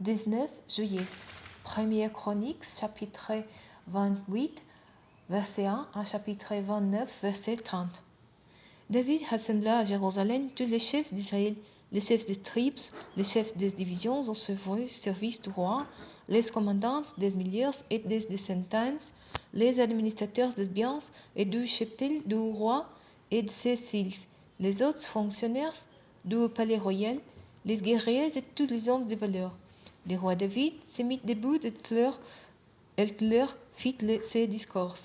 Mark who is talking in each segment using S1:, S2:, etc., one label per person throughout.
S1: 19 juillet. Première Chronique, chapitre 28, verset 1 à chapitre 29, verset 30. David rassembla à Jérusalem tous les chefs d'Israël, les chefs des tribus, les chefs des divisions au service du roi, les commandants des milliers et des centaines, les administrateurs des biens et du cheptel du roi et de ses îles, les autres fonctionnaires du palais royal, les guerriers et tous les hommes de valeur. Le roi David se mit debout et leur fit ses discours.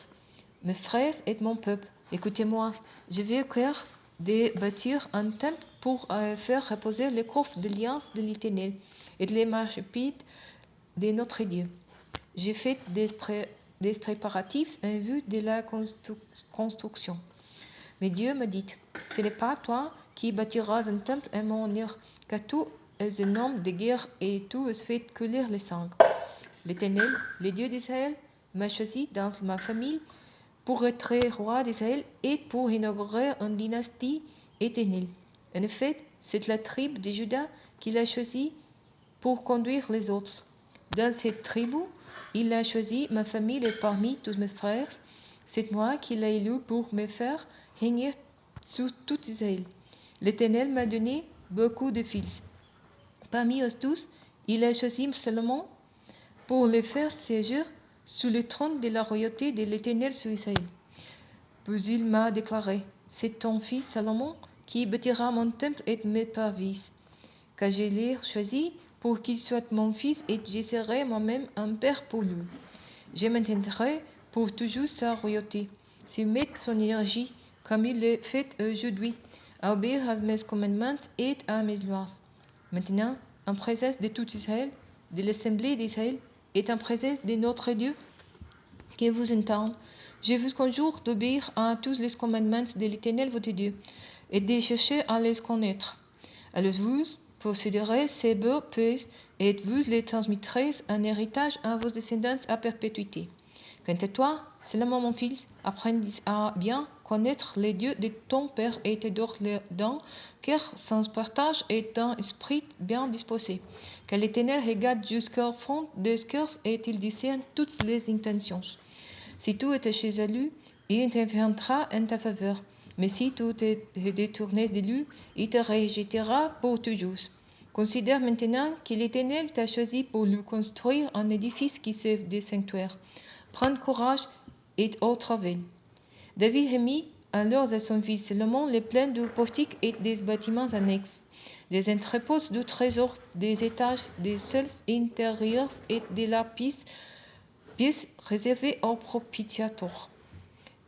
S1: Mes frères et mon peuple, écoutez-moi, je vais cœur de bâtir un temple pour faire reposer les coffres de l'alliance de l'Éternel et les marchepieds de notre Dieu. J'ai fait des préparatifs en vue de la construction. Mais Dieu me dit, ce n'est pas toi qui bâtiras un temple en mon honneur, car tu es un homme de guerre et tu es fait couler le sang. L'Éternel, le Dieu d'Israël, m'a choisi dans ma famille pour être roi d'Israël et pour inaugurer une dynastie éternelle. En effet, c'est la tribu de Juda qu'il a choisi pour conduire les autres. Dans cette tribu, il a choisi ma famille et parmi tous mes frères, c'est moi qu'il a élu pour me faire régner sur tout Israël. L'Éternel m'a donné beaucoup de fils. Parmi eux tous, il a choisi Salomon pour le faire séjour sous le trône de la royauté de l'Éternel sur Israël. Puis il m'a déclaré, c'est ton fils Salomon qui bâtira mon temple et mes parvis, car je l'ai choisi pour qu'il soit mon fils et je serai moi-même un père pour lui. Je maintiendrai pour toujours sa royauté. S'il met son énergie, comme il le fait aujourd'hui, à obéir à mes commandements et à mes lois. Maintenant, en présence de tout Israël, de l'Assemblée d'Israël, et en présence de notre Dieu, que vous entende, je vous conjure d'obéir à tous les commandements de l'Éternel votre Dieu, et de chercher à les connaître. Alors vous posséderez ces beaux pays, et vous les transmettrez en héritage à vos descendants à perpétuité. Quant à toi, Salomon mon fils, apprends à bien connaître les dieux de ton père et t'adore-les dans cœur sans partage et d'un esprit bien disposé. Car l'Éternel regarde jusqu'au fond des cœurs et il discerne toutes les intentions. Si tu es jaloux, il interviendra en ta faveur. Mais si tu te détournes de lui, il te rejettera pour toujours. Considère maintenant que l'Éternel t'a choisi pour lui construire un édifice qui serve de sanctuaire. Prends courage et au travail. David remit alors à son fils Salomon les plans du portique et des bâtiments annexes, des entrepôts du trésor, des étages, des salles intérieures et de la pièces réservées aux propitiateurs.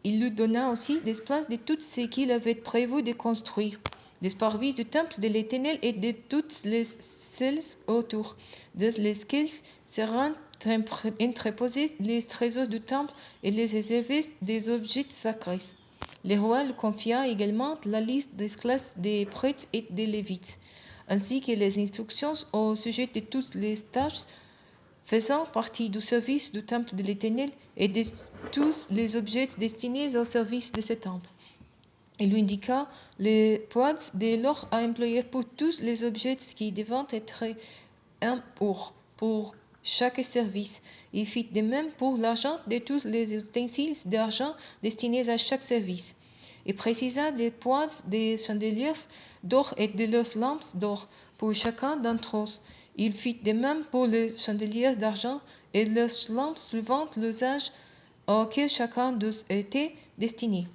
S1: Il lui donna aussi des plans de tout ce qu'il avait prévu de construire, des parvis du temple de l'Éternel et de toutes les salles autour, dans lesquelles seront entreposés les trésors du temple et les réserves des objets sacrés. Le roi lui confia également la liste des classes des prêtres et des lévites, ainsi que les instructions au sujet de toutes les tâches faisant partie du service du temple de l'Éternel et de tous les objets destinés au service de ce temple. Il lui indiqua les poids de l'or à employer pour tous les objets qui devaient être pour chaque service. Il fit de même pour l'argent de tous les ustensiles d'argent destinés à chaque service. Il précisa les poids des chandeliers d'or et de leurs lampes d'or pour chacun d'entre eux. Il fit de même pour les chandeliers d'argent et leurs lampes suivant l'usage auquel chacun d'eux était destiné.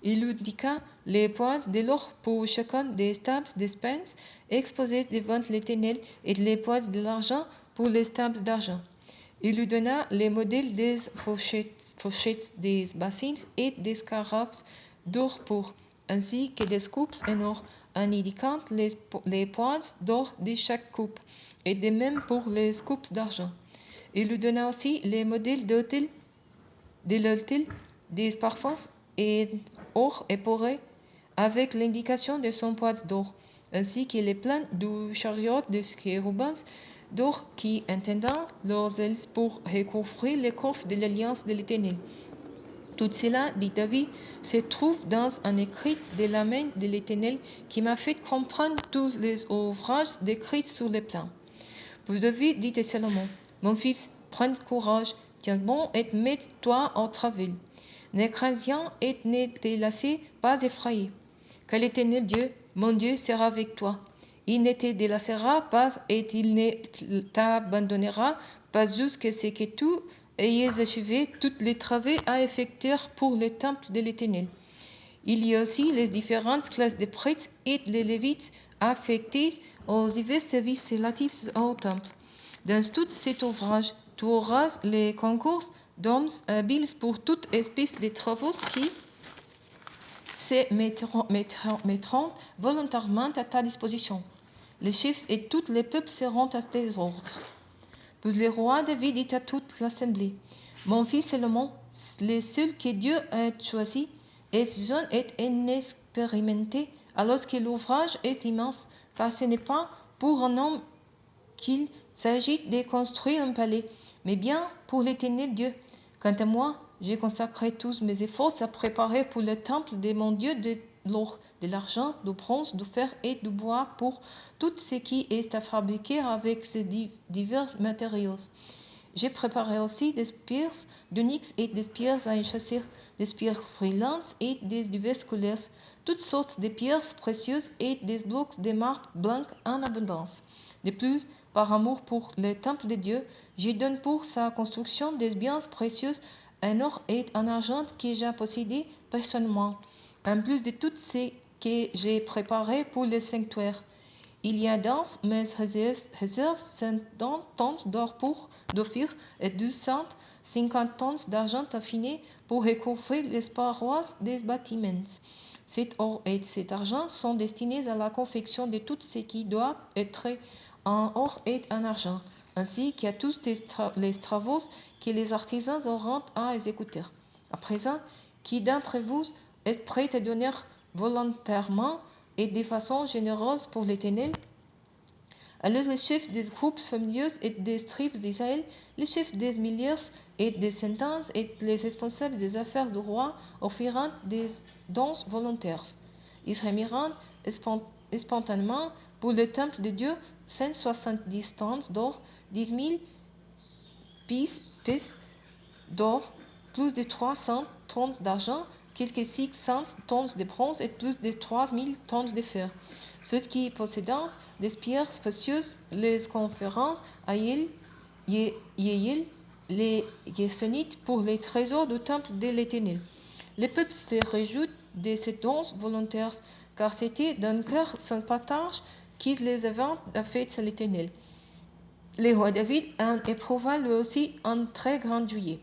S1: Il lui indiqua les poids de l'or pour chacun des tables d'espace exposées devant l'Éternel et les poids de l'argent pour les tables d'argent. Il lui donna les modèles des fourchettes, des bassins et des carafes d'or pur, ainsi que des coupes en or, en indiquant les poids d'or de chaque coupe, et de même pour les coupes d'argent. Il lui donna aussi les modèles de l'autel, des parfums et or époré, avec l'indication de son poids d'or, ainsi que les plans du chariot des chérubins d'or qui entendant leurs ailes pour recouvrir les coffres de l'alliance de l'Éternel. Tout cela, dit David, se trouve dans un écrit de la main de l'Éternel qui m'a fait comprendre tous les ouvrages décrits sur les plans. Puis David dit à Salomon, mon fils, prends courage, tiens bon et mets-toi au travail. Ne crains rien et ne te laisse pas effrayer. Que l'Éternel Dieu, mon Dieu, sera avec toi. Il ne te délaissera pas et il ne t'abandonnera pas jusqu'à ce que tu aies achevé tous les travaux à effectuer pour le temple de l'Éternel. Il y a aussi les différentes classes de prêtres et de lévites affectés aux divers services relatifs au temple. Dans tout cet ouvrage, tu auras les concours d'hommes habiles pour toute espèce de travaux qui se mettront volontairement à ta disposition. Les chefs et tout le peuple seront à tes ordres. Puis le roi David dit à toute l'assemblée, mon fils Salomon, le seul que Dieu a choisi, est jeune et inexpérimenté, alors que l'ouvrage est immense, car ce n'est pas pour un homme qu'il s'agit de construire un palais, mais bien pour l'Éternel Dieu. Quant à moi, j'ai consacré tous mes efforts à préparer pour le temple de mon Dieu de l'or, de l'argent, du bronze, du fer et du bois pour tout ce qui est à fabriquer avec ces divers matériaux. J'ai préparé aussi des pierres d'onyx et des pierres à enchâsser, des pierres brillantes et des diverses couleurs, toutes sortes de pierres précieuses et des blocs de marbre blanc en abondance. De plus, par amour pour le temple de Dieu, je donne pour sa construction des biens précieux en or et en argent que j'ai possédés personnellement, en plus de tout ce que j'ai préparé pour le sanctuaire. Il y a dans mes réserves 50 tonnes d'or pour d'offrir et 250 tonnes d'argent affiné pour recouvrir les parois des bâtiments. Cet or et cet argent sont destinés à la confection de tout ce qui doit être en or et en argent, ainsi qu'à tous les travaux que les artisans auront à exécuter. À présent, qui d'entre vous est prêt à donner volontairement et de façon généreuse pour l'Éternel? Alors les chefs des groupes familiaux et des tribus d'Israël, les chefs des milliers et des centaines et les responsables des affaires du roi offrirent des dons volontaires. Ils remirent spontanément pour le temple de Dieu 170 tonnes d'or, 10 000 pièces d'or, plus de 300 tonnes d'argent, quelques 600 tonnes de bronze et plus de 3000 tonnes de fer. Ceux qui possédant des pierres précieuses les conférant à Yéhil, les Gersonites, pour les trésors du temple de l'Éternel. Le peuple se réjouit de ces dons volontaires, car c'était d'un cœur sans partage qu'ils les avaient faits à l'Éternel. Le roi David en éprouva lui aussi un très grand joie.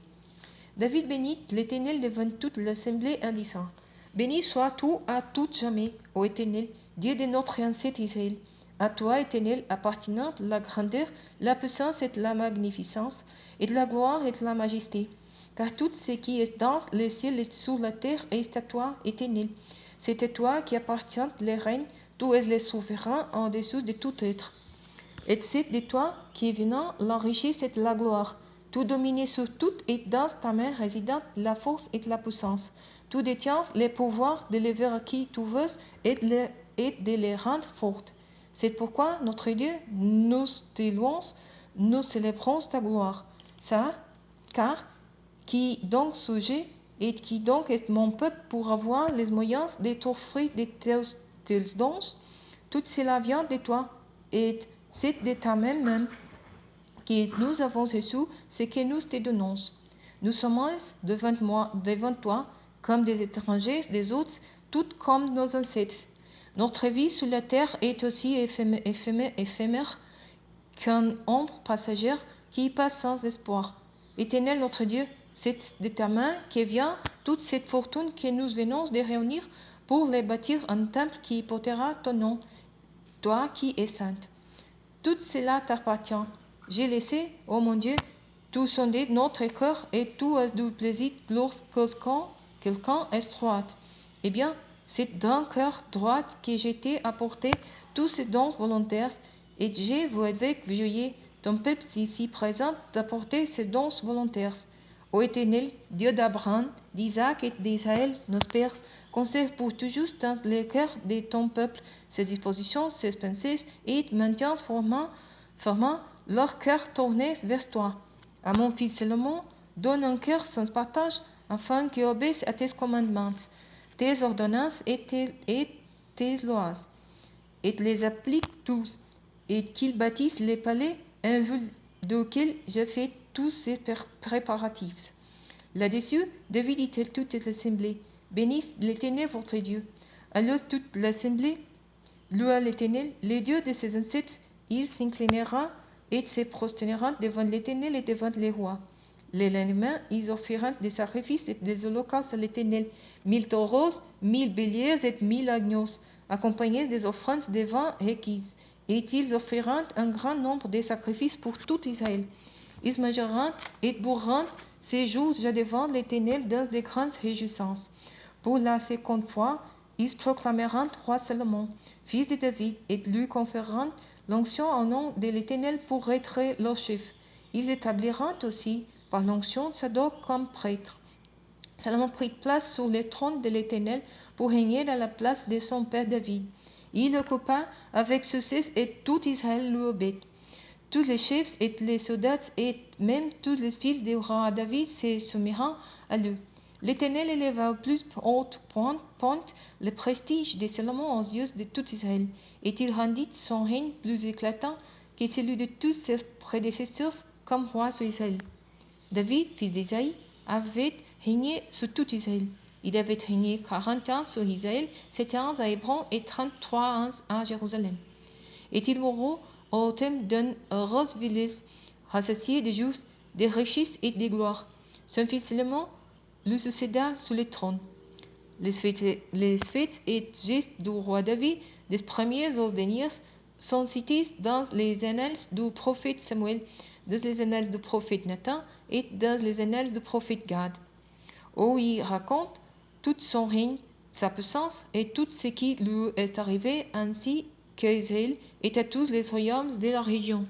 S1: David bénit l'Éternel devant toute l'assemblée en disant, béni sois-tu à tout jamais, ô Éternel, Dieu de notre ancêtre Israël. À toi, Éternel, appartenant la grandeur, la puissance et la magnificence, et la gloire et la majesté. Car tout ce qui est dans les cieux et sur la terre est à toi, Éternel. C'est à toi qui appartient le règne, tu es le souverain en dessous de tout être. Et c'est de toi qui est venant la richesse et la gloire. Tu domines sur tout et dans ta main réside la force et la puissance. Tu détiens le pouvoir de lever à qui tu veux et de les rendre fortes. C'est pourquoi, notre Dieu, nous te louons, nous célébrons ta gloire. Ça, car qui donc sujet et qui donc est mon peuple pour avoir les moyens de t'offrir de tes dons? Tout cela vient de toi et c'est de ta main même que nous avons reçu ce que nous te donnons. Nous sommes devant toi comme des étrangers, des autres, tout comme nos ancêtres. Notre vie sur la terre est aussi éphémère qu'une ombre passagère qui passe sans espoir. Éternel notre Dieu, c'est de ta main que vient toute cette fortune que nous venons de réunir pour les bâtir un temple qui portera ton nom, toi qui es sainte. Tout cela t'appartient. J'ai laissé, ô mon Dieu, tout sonder notre cœur et tout as du plaisir lorsque quelqu'un est droit. Eh bien, c'est d'un cœur droit que j'ai t'ai apporté tous ces dons volontaires, et je veux avec joie ton peuple ici présent d'apporter ces dons volontaires. Ô Éternel, Dieu d'Abraham, d'Isaac et d'Israël, nos pères, conserve pour toujours dans le cœur de ton peuple ses dispositions, ses pensées, et maintiens formant fermant leur cœur tourné vers toi. À mon fils Salomon, donne un cœur sans partage, afin qu'il obéisse à tes commandements, tes ordonnances et tes lois, et les applique tous, et qu'il bâtisse les palais en vue desquels je fais tous ces préparatifs. Là-dessus, David dit à toute l'assemblée, bénisse l'Éternel votre Dieu. Alors toute l'assemblée loua l'Éternel, le Dieu de ses ancêtres. Il s'inclinera et se prosternera devant l'Éternel et devant les rois. Le lendemain, ils offrirent des sacrifices et des holocaustes à l'Éternel, 1000 taureaux, 1000 béliers et 1000 agneaux, accompagnés des offrandes de vin requises. Et ils offrirent un grand nombre de sacrifices pour tout Israël. Ils mangeront et boiront ces jours devant l'Éternel dans de grandes réjouissances. Pour la seconde fois, ils proclameront roi Salomon, fils de David, et lui conféreront l'onction au nom de l'Éternel pour être leur chef. Ils établiront aussi par l'onction Sadoc comme prêtre. Salomon prit place sur le trône de l'Éternel pour régner à la place de son père David. Il occupa avec succès et tout Israël lui obéit. Tous les chefs et les soldats et même tous les fils du roi David se soumirent à lui. L'Éternel éleva au plus haute point le prestige de Salomon aux yeux de tout Israël, et il rendit son règne plus éclatant que celui de tous ses prédécesseurs comme roi sur Israël. David, fils d'Isaïe, avait régné sur tout Israël. Il avait régné 40 ans sur Israël, 7 ans à Hébron et 33 ans à Jérusalem. Et il mourut au terme d'une heureuse vieillesse, rassasié de joie, de richesses et de gloire. Son fils Salomon lui succéda sur le trône. Les faits et gestes du roi David, des premiers aux derniers, sont cités dans les annales du prophète Samuel, dans les annales du prophète Nathan et dans les annales du prophète Gad, où il raconte tout son règne, sa puissance et tout ce qui lui est arrivé, ainsi qu'à Israël et à tous les royaumes de la région.